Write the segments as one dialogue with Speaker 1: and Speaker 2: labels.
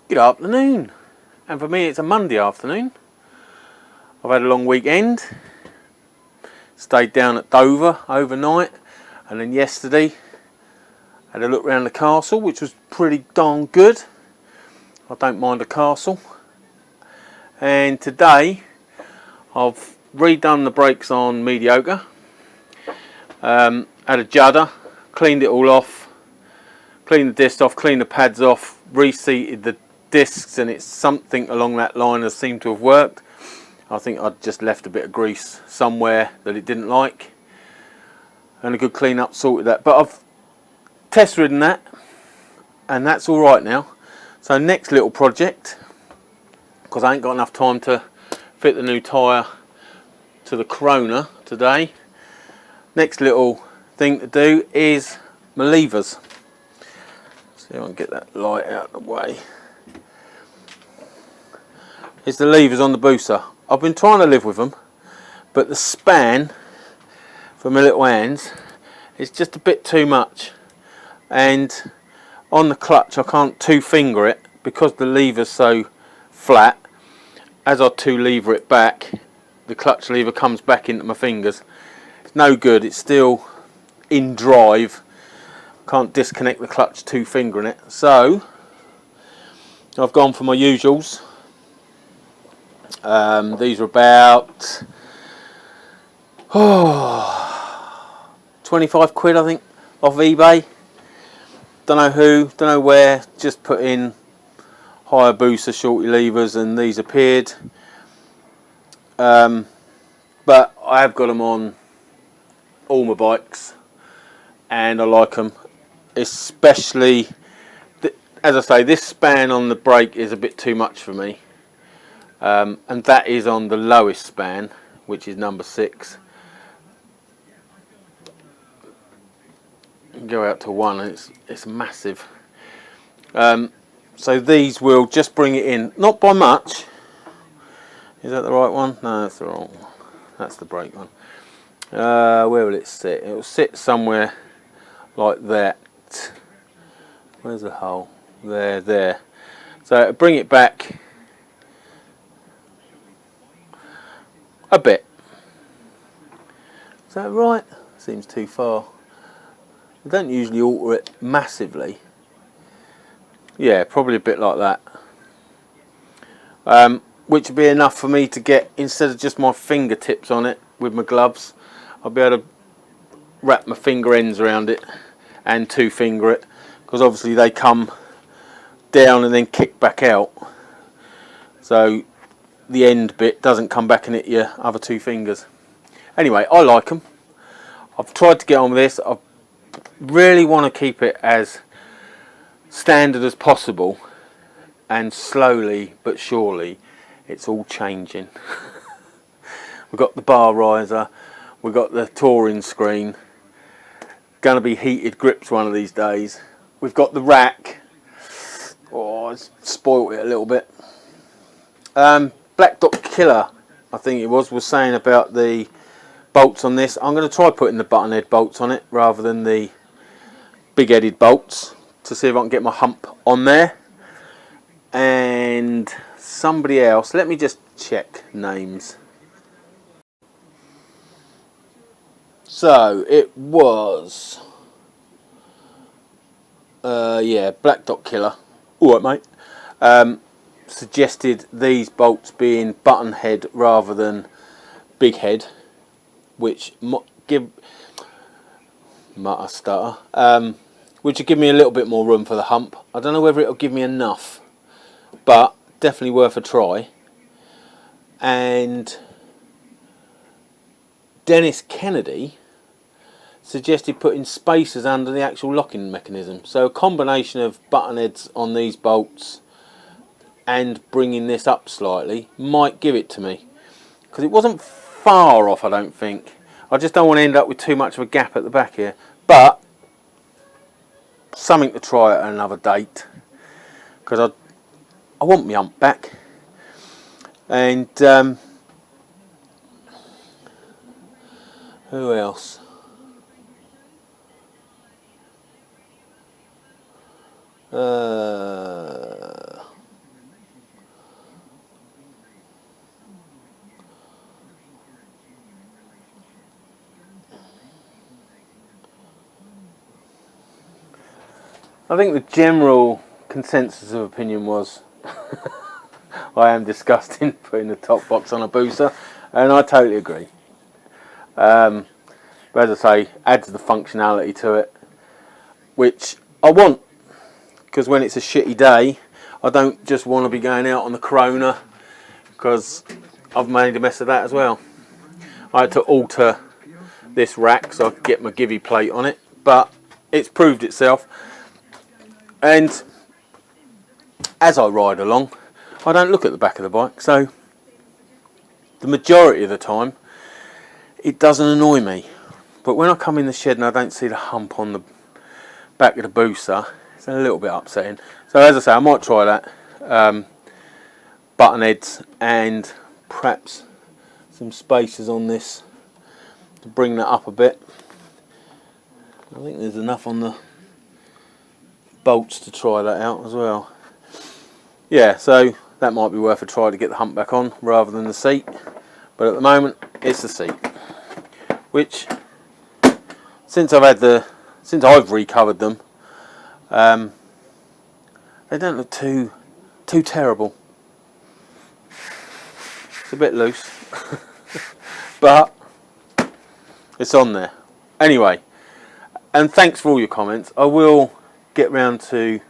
Speaker 1: Good afternoon, and for me it's a Monday afternoon. I've had a long weekend, stayed down at Dover overnight, and then yesterday had a look around the castle, which was pretty darn good. I don't mind a castle. And today I've redone the brakes on Mediocre, had a judder, cleaned it all off, cleaned the disc off, cleaned the pads off, reseated the discs, and it's something along that line has seemed to have worked. I think I'd just left a bit of grease somewhere that it didn't like, and a good clean up sorted that. But I've test ridden that, and that's all right now. So next little project, because I ain't got enough time to fit the new tyre to the Corona today, next little thing to do is my levers. See if I can get that light out of the way. It's the levers on the Hayabusa. I've been trying to live with them, but the span for my little hands is just a bit too much, and on the clutch I can't two finger it because the lever's so flat. As I two lever it back, the clutch lever comes back into my fingers. It's no good, it's still in drive. Can't disconnect the clutch two fingering it. So I've gone for my usuals. These are about 25 quid I think off eBay. Don't know who, don't know where, just put in Hayabusa shorty levers and these appeared. But I have got them on all my bikes and I like them, especially, as I say, this span on the brake is a bit too much for me. And that is on the lowest span, which is number 6. Go out to 1 and it's massive. So these will just bring it in, not by much. Is that the right one? No, that's the wrong one. That's the brake one. Where will it sit? It will sit somewhere like that. Where's the hole? There. So bring it back a bit. Is that right? Seems too far. I don't usually alter it massively. Yeah, probably a bit like that. Which would be enough for me to get, instead of just my fingertips on it with my gloves, I'll be able to wrap my finger ends around it and two finger it, because obviously they come down and then kick back out. So the end bit doesn't come back and hit your other two fingers. Anyway, I like them. I've tried to get on with this. I really want to keep it as standard as possible, and slowly but surely it's all changing. We've got the bar riser, we've got the touring screen, gonna be heated grips one of these days. We've got the rack. Oh, it's spoilt it a little bit. Black Dot Killer, I think it was saying about the bolts on this. I'm going to try putting the button head bolts on it rather than the big headed bolts, to see if I can get my hump on there. And somebody else, let me just check names. So it was yeah, Black Dot Killer. Alright mate. Suggested these bolts being button head rather than big head, which give which will give me a little bit more room for the hump. I don't know whether it'll give me enough, but definitely worth a try. And Dennis Kennedy suggested putting spacers under the actual locking mechanism. So a combination of button heads on these bolts and bringing this up slightly might give it to me, because it wasn't far off, I don't think. I just don't want to end up with too much of a gap at the back here, but something to try at another date, because I want my hump back. And who else? I think the general consensus of opinion was I am disgusting putting the top box on a Busa, and I totally agree. But as I say, adds the functionality to it, which I want, because when it's a shitty day, I don't just want to be going out on the Corona, because I've made a mess of that as well. I had to alter this rack so I could get my Givy plate on it, but it's proved itself, and as I ride along I don't look at the back of the bike, so the majority of the time it doesn't annoy me. But when I come in the shed and I don't see the hump on the back of the Busa, it's a little bit upsetting. So as I say, I might try that, button heads and perhaps some spacers on this to bring that up a bit. I think there's enough on the bolts to try that out as well. Yeah, so that might be worth a try to get the hump back on rather than the seat. But at the moment, it's the seat, which since I've recovered them, they don't look too terrible. It's a bit loose, but it's on there. Anyway, and thanks for all your comments. I will get round to,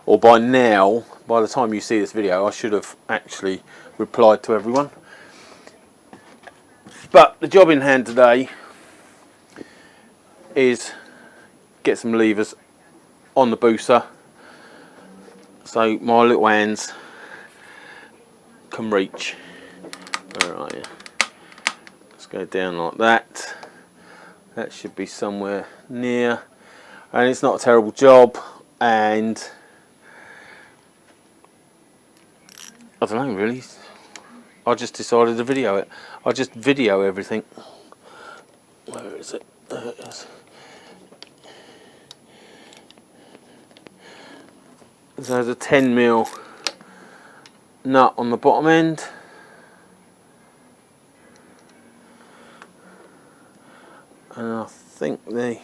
Speaker 1: or by now, by the time you see this video, I should have actually replied to everyone. But the job in hand today is get some levers on the Busa so my little hands can reach. Where are you? Let's go down like that. That should be somewhere near, and it's not a terrible job, and I don't know really, I just decided to video it. I just video everything. Where is it? There it is. So there's a 10mm nut on the bottom end. And I think the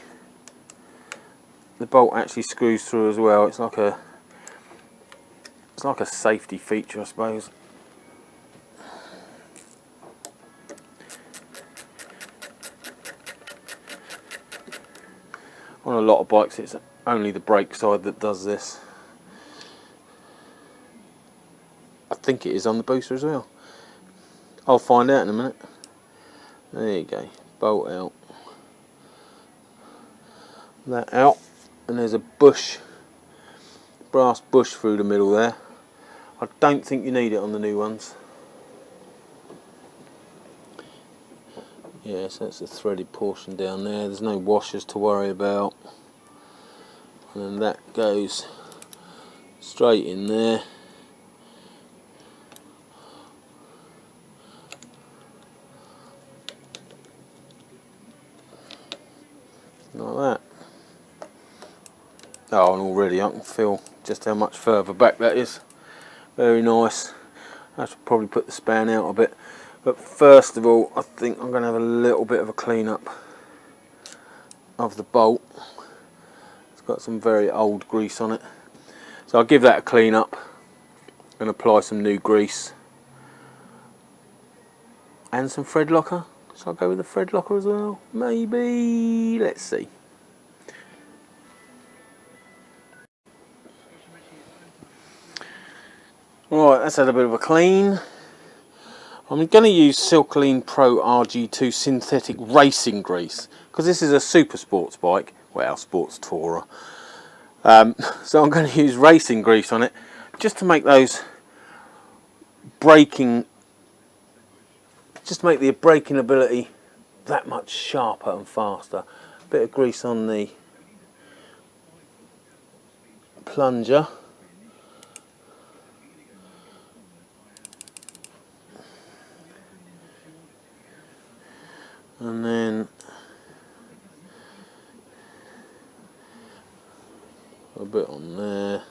Speaker 1: bolt actually screws through as well. It's like a safety feature, I suppose. On a lot of bikes it's only the brake side that does this. I think it is on the Busa as well. I'll find out in a minute. There you go, bolt out, that out, and there's a bush, brass bush through the middle there. I don't think you need it on the new ones. Yeah, so that's the threaded portion down there. There's no washers to worry about. And then that goes straight in there. Like that. Oh, and already I can feel just how much further back that is. Very nice. I should probably put the span out a bit. But first of all, I think I'm going to have a little bit of a clean up of the bolt. It's got some very old grease on it. So I'll give that a clean up and apply some new grease. And some thread locker. So I'll go with the thread locker as well. Maybe. Let's see. Right, that's had a bit of a clean. I'm going to use Silklean Pro RG2 synthetic racing grease because this is a super sports bike, well, sports tourer. So I'm going to use racing grease on it just to make those braking, just to make the braking ability that much sharper and faster. A bit of grease on the plunger. And then a bit on there,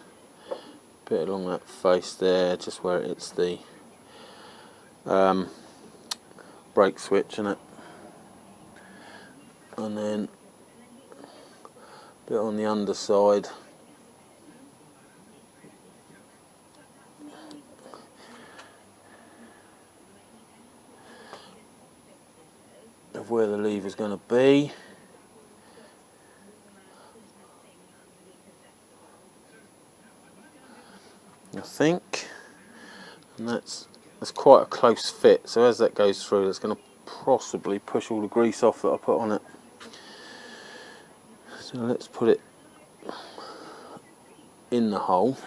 Speaker 1: a bit along that face there, just where it's the brake switch in it, and then a bit on the underside where the lever's going to be. I think, and that's quite a close fit, so as that goes through, it's going to possibly push all the grease off that I put on it. So let's put it in the hole.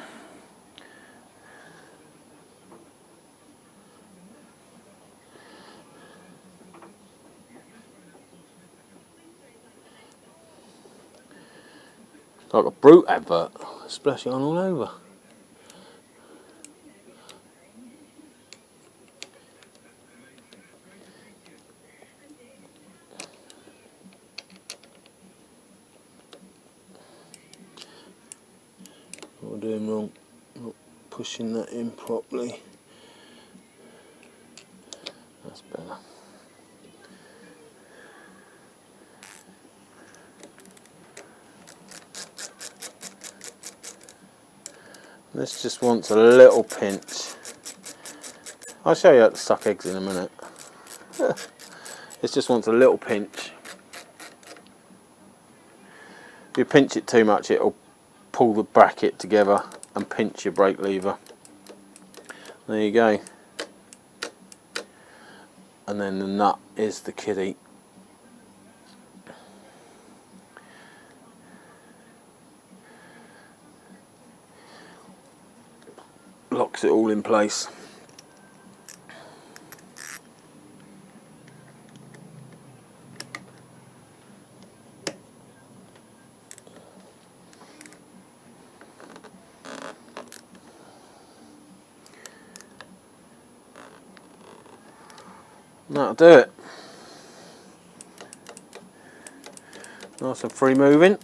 Speaker 1: Like a Brute advert, splash it on all over. What we're doing wrong, not pushing that in properly. That's better. This just wants a little pinch. I'll show you how to suck eggs in a minute. This just wants a little pinch. If you pinch it too much, it'll pull the bracket together and pinch your brake lever. There you go. And then the nut is the kiddie. Locks it all in place. That'll do it. Nice and free moving.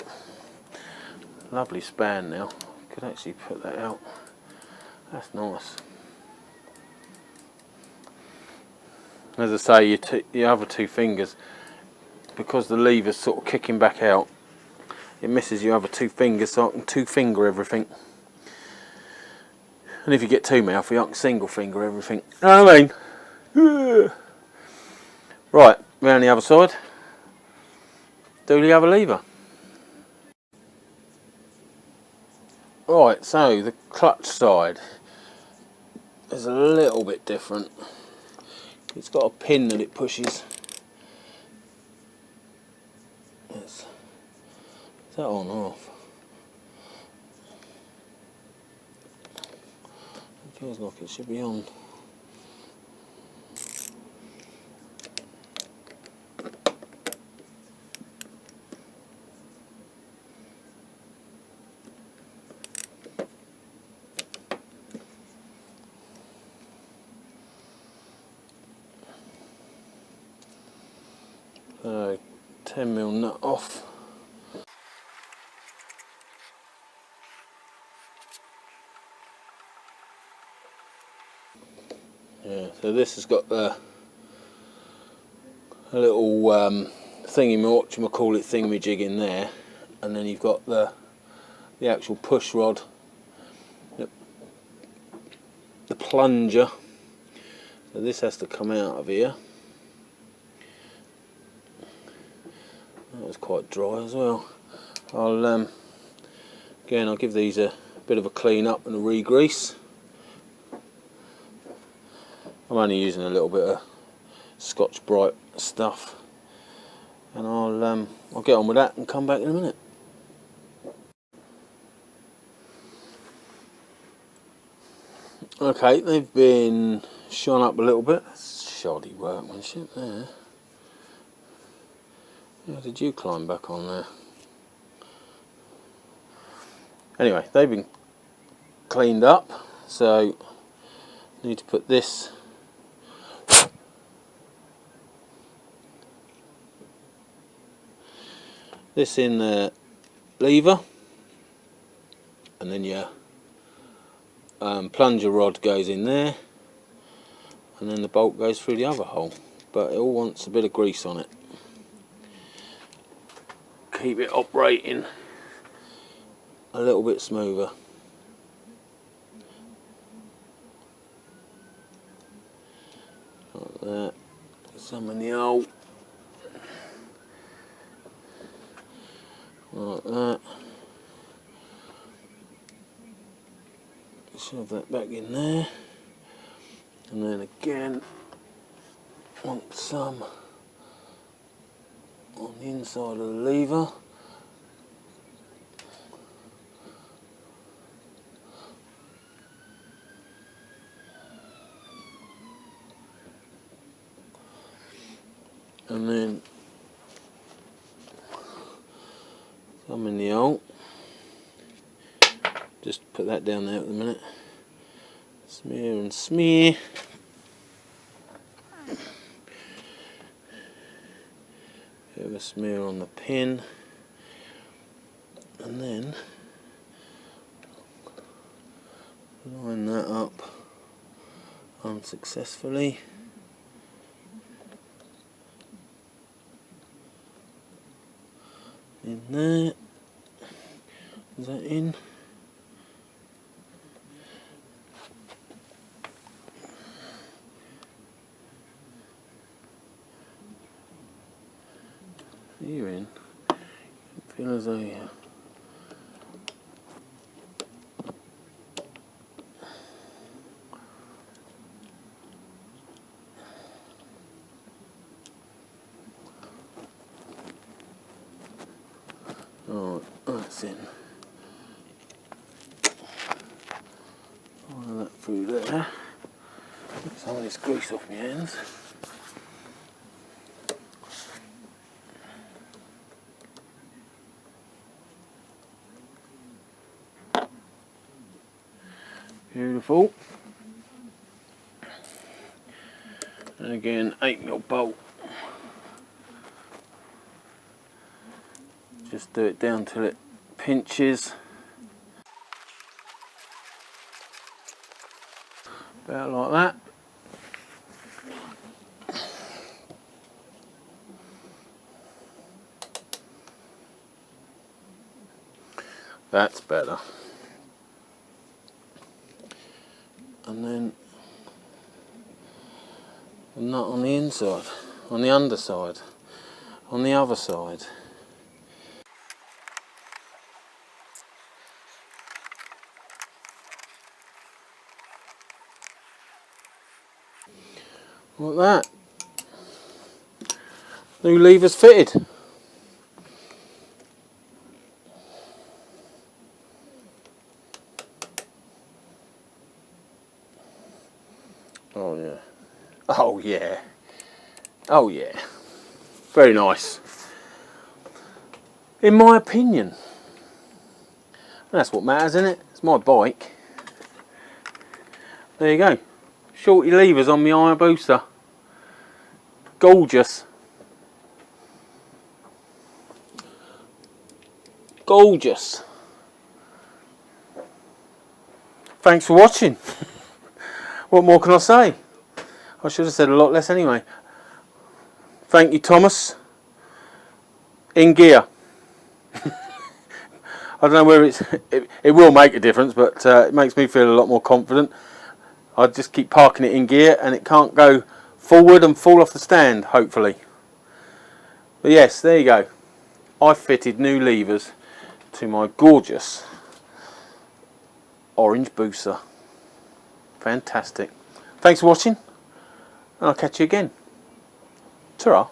Speaker 1: Lovely span now. Could actually put that out. That's nice. As I say, your other two fingers, because the lever's sort of kicking back out, it misses your other two fingers, so I can two finger everything. And if you get too mouthy, I can single finger everything. You know what I mean? Right, round the other side. Do the other lever. Right, so the clutch side is a little bit different. It's got a pin that it pushes. Is that on or off? It feels like it should be on. So 10mm nut off. Yeah, so this has got a little thingamajig in there, and then you've got the actual push rod, the plunger. So this has to come out of here. That was quite dry as well. I'll give these a bit of a clean up and a re-grease. I'm only using a little bit of Scotch Brite stuff, and I'll get on with that and come back in a minute. Okay, they've been shone up a little bit. That's shoddy workmanship there. How did you climb back on there? Anyway, they've been cleaned up, so I need to put this in the lever, and then your plunger rod goes in there, and then the bolt goes through the other hole, but it all wants a bit of grease on it. Keep it operating a little bit smoother. Like that. Some in the hole. shove that back in there, and then again want some on the inside of the lever. And then some in the hole. Just put that down there at the minute. Smear and smear. Bit of a smear on the pin. And then line that up unsuccessfully. In there. Is that in? You're in. Feel as though you. Oh, that's in. All that through there. Get some of this grease off my hands. Beautiful. And again, 8mm bolt. Just do it down till it pinches. About like that. That's better. And then the nut on the inside, on the underside, on the other side. Like that. New levers fitted. Oh yeah. Oh yeah. Oh yeah. Very nice. In my opinion. That's what matters, isn't it? It's my bike. There you go. Shorty levers on my Hayabusa. Gorgeous. Gorgeous. Thanks for watching. What more can I say? I should have said a lot less anyway. Thank you, Thomas. In gear. I don't know whether it will make a difference, but it makes me feel a lot more confident. I just keep parking it in gear and it can't go forward and fall off the stand, hopefully. But yes, there you go. I fitted new levers to my gorgeous orange Busa. Fantastic. Thanks for watching, and I'll catch you again. Ta-ra.